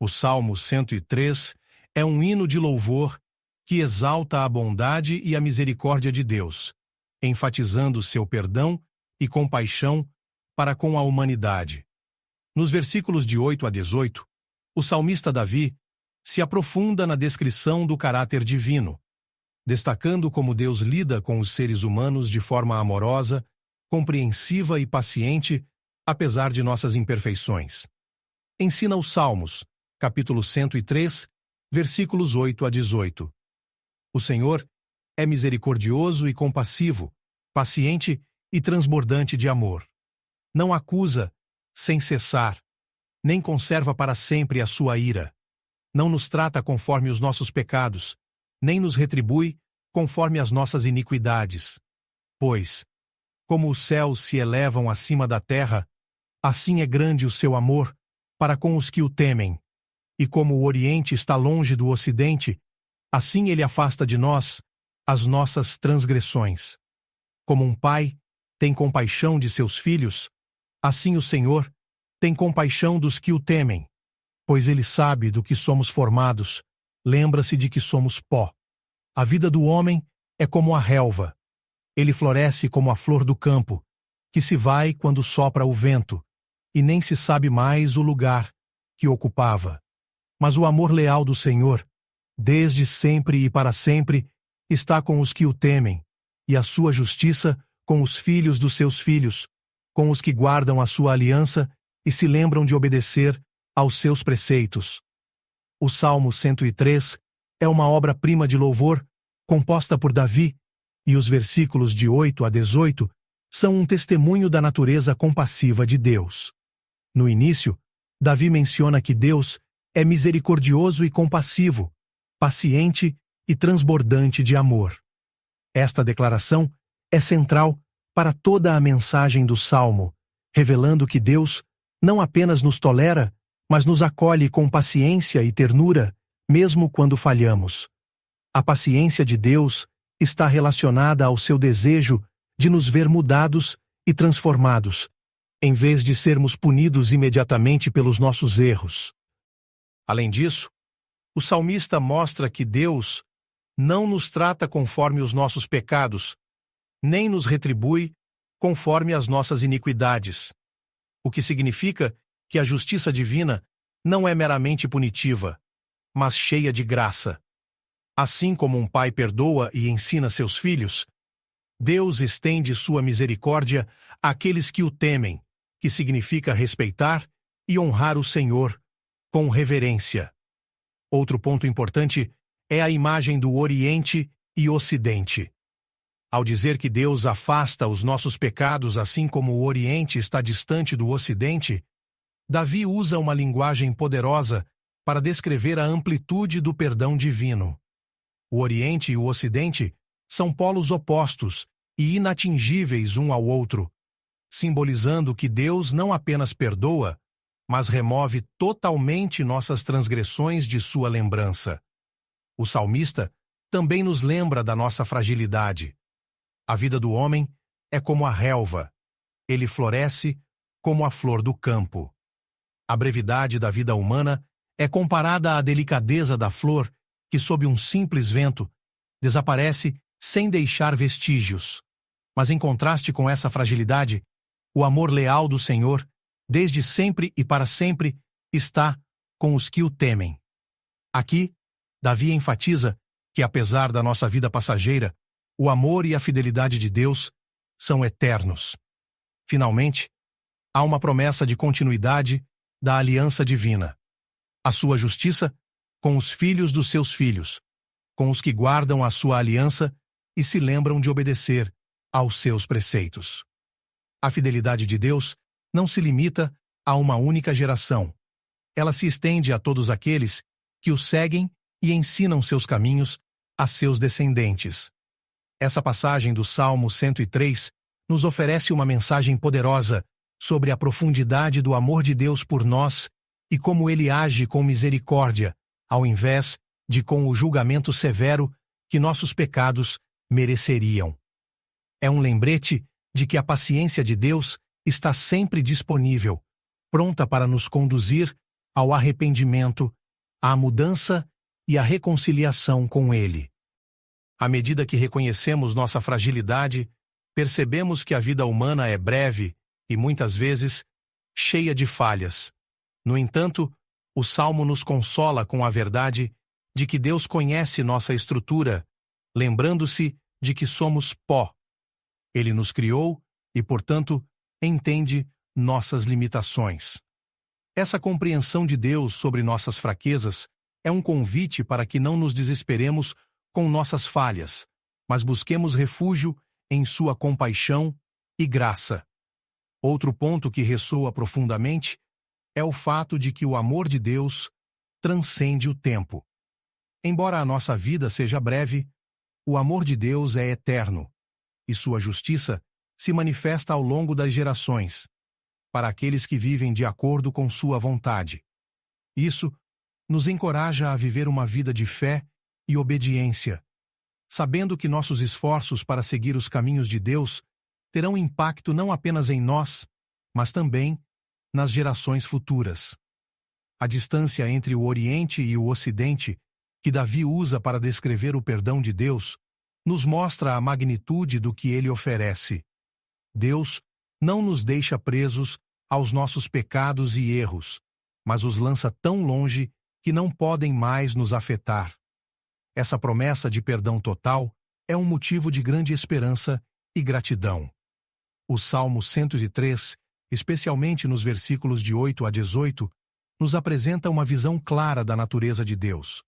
O Salmo 103 é um hino de louvor que exalta a bondade e a misericórdia de Deus, enfatizando seu perdão e compaixão para com a humanidade. Nos versículos de 8 a 18, o salmista Davi se aprofunda na descrição do caráter divino, destacando como Deus lida com os seres humanos de forma amorosa, compreensiva e paciente, apesar de nossas imperfeições. Ensina os Salmos, capítulo 103, versículos 8 a 18. O Senhor é misericordioso e compassivo, paciente e transbordante de amor. Não acusa sem cessar, nem conserva para sempre a sua ira. Não nos trata conforme os nossos pecados, nem nos retribui conforme as nossas iniquidades. Pois, como os céus se elevam acima da terra, assim é grande o seu amor para com os que o temem. E como o Oriente está longe do Ocidente, assim ele afasta de nós as nossas transgressões. Como um pai tem compaixão de seus filhos, assim o Senhor tem compaixão dos que o temem. Pois ele sabe do que somos formados, lembra-se de que somos pó. A vida do homem é como a relva. Ele floresce como a flor do campo, que se vai quando sopra o vento, e nem se sabe mais o lugar que ocupava. Mas o amor leal do Senhor, desde sempre e para sempre, está com os que o temem, e a sua justiça com os filhos dos seus filhos, com os que guardam a sua aliança e se lembram de obedecer aos seus preceitos. O Salmo 103 é uma obra-prima de louvor composta por Davi, e os versículos de 8 a 18 são um testemunho da natureza compassiva de Deus. No início, Davi menciona que Deus é misericordioso e compassivo, paciente e transbordante de amor. Esta declaração é central para toda a mensagem do Salmo, revelando que Deus não apenas nos tolera, mas nos acolhe com paciência e ternura, mesmo quando falhamos. A paciência de Deus está relacionada ao seu desejo de nos ver mudados e transformados, em vez de sermos punidos imediatamente pelos nossos erros. Além disso, o salmista mostra que Deus não nos trata conforme os nossos pecados, nem nos retribui conforme as nossas iniquidades, o que significa que a justiça divina não é meramente punitiva, mas cheia de graça. Assim como um pai perdoa e ensina seus filhos, Deus estende sua misericórdia àqueles que o temem, que significa respeitar e honrar o Senhor com reverência. Outro ponto importante é a imagem do Oriente e Ocidente. Ao dizer que Deus afasta os nossos pecados assim como o Oriente está distante do Ocidente, Davi usa uma linguagem poderosa para descrever a amplitude do perdão divino. O Oriente e o Ocidente são polos opostos e inatingíveis um ao outro, simbolizando que Deus não apenas perdoa, mas remove totalmente nossas transgressões de sua lembrança. O salmista também nos lembra da nossa fragilidade. A vida do homem é como a relva. Ele floresce como a flor do campo. A brevidade da vida humana é comparada à delicadeza da flor que, sob um simples vento, desaparece sem deixar vestígios. Mas em contraste com essa fragilidade, o amor leal do Senhor, desde sempre e para sempre, está com os que o temem. Aqui, Davi enfatiza que, apesar da nossa vida passageira, o amor e a fidelidade de Deus são eternos. Finalmente, há uma promessa de continuidade da aliança divina. A sua justiça com os filhos dos seus filhos, com os que guardam a sua aliança e se lembram de obedecer aos seus preceitos. A fidelidade de Deus não se limita a uma única geração. Ela se estende a todos aqueles que o seguem e ensinam seus caminhos a seus descendentes. Essa passagem do Salmo 103 nos oferece uma mensagem poderosa sobre a profundidade do amor de Deus por nós e como ele age com misericórdia, ao invés de com o julgamento severo que nossos pecados mereceriam. É um lembrete de que a paciência de Deus está sempre disponível, pronta para nos conduzir ao arrependimento, à mudança e à reconciliação com Ele. À medida que reconhecemos nossa fragilidade, percebemos que a vida humana é breve e, muitas vezes, cheia de falhas. No entanto, o Salmo nos consola com a verdade de que Deus conhece nossa estrutura, lembrando-se de que somos pó. Ele nos criou e, portanto, entende nossas limitações. Essa compreensão de Deus sobre nossas fraquezas é um convite para que não nos desesperemos com nossas falhas, mas busquemos refúgio em sua compaixão e graça. Outro ponto que ressoa profundamente é o fato de que o amor de Deus transcende o tempo. Embora a nossa vida seja breve, o amor de Deus é eterno, e sua justiça se manifesta ao longo das gerações, para aqueles que vivem de acordo com sua vontade. Isso nos encoraja a viver uma vida de fé e obediência, sabendo que nossos esforços para seguir os caminhos de Deus terão impacto não apenas em nós, mas também nas gerações futuras. A distância entre o Oriente e o Ocidente, que Davi usa para descrever o perdão de Deus, nos mostra a magnitude do que ele oferece. Deus não nos deixa presos aos nossos pecados e erros, mas os lança tão longe que não podem mais nos afetar. Essa promessa de perdão total é um motivo de grande esperança e gratidão. O Salmo 103, especialmente nos versículos de 8 a 18, nos apresenta uma visão clara da natureza de Deus.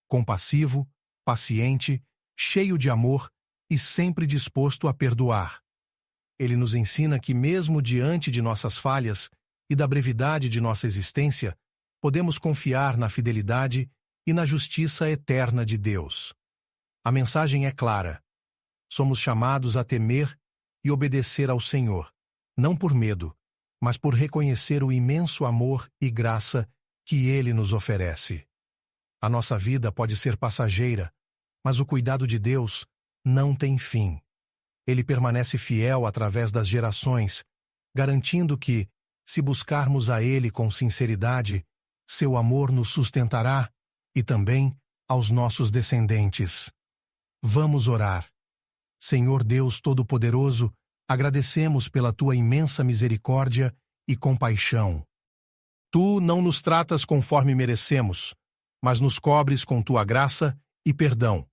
Compassivo, paciente, cheio de amor e sempre disposto a perdoar. Ele nos ensina que, mesmo diante de nossas falhas e da brevidade de nossa existência, podemos confiar na fidelidade e na justiça eterna de Deus. A mensagem é clara. Somos chamados a temer e obedecer ao Senhor, não por medo, mas por reconhecer o imenso amor e graça que Ele nos oferece. A nossa vida pode ser passageira, mas o cuidado de Deus não tem fim. Ele permanece fiel através das gerações, garantindo que, se buscarmos a Ele com sinceridade, seu amor nos sustentará e também aos nossos descendentes. Vamos orar. Senhor Deus Todo-Poderoso, agradecemos pela tua imensa misericórdia e compaixão. Tu não nos tratas conforme merecemos, mas nos cobres com tua graça e perdão.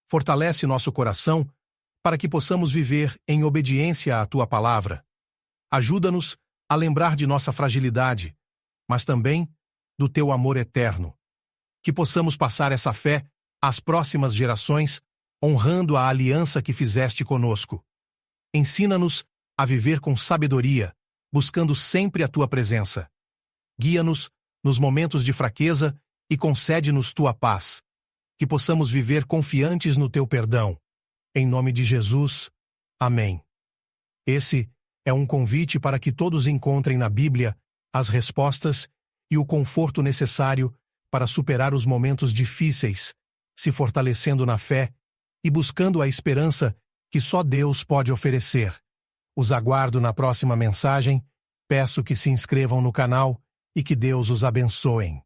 Fortalece nosso coração para que possamos viver em obediência à tua palavra. Ajuda-nos a lembrar de nossa fragilidade, mas também do teu amor eterno. Que possamos passar essa fé às próximas gerações, honrando a aliança que fizeste conosco. Ensina-nos a viver com sabedoria, buscando sempre a tua presença. Guia-nos nos momentos de fraqueza e concede-nos tua paz. Que possamos viver confiantes no teu perdão. Em nome de Jesus. Amém. Esse é um convite para que todos encontrem na Bíblia as respostas e o conforto necessário para superar os momentos difíceis, se fortalecendo na fé e buscando a esperança que só Deus pode oferecer. Os aguardo na próxima mensagem, peço que se inscrevam no canal e que Deus os abençoe.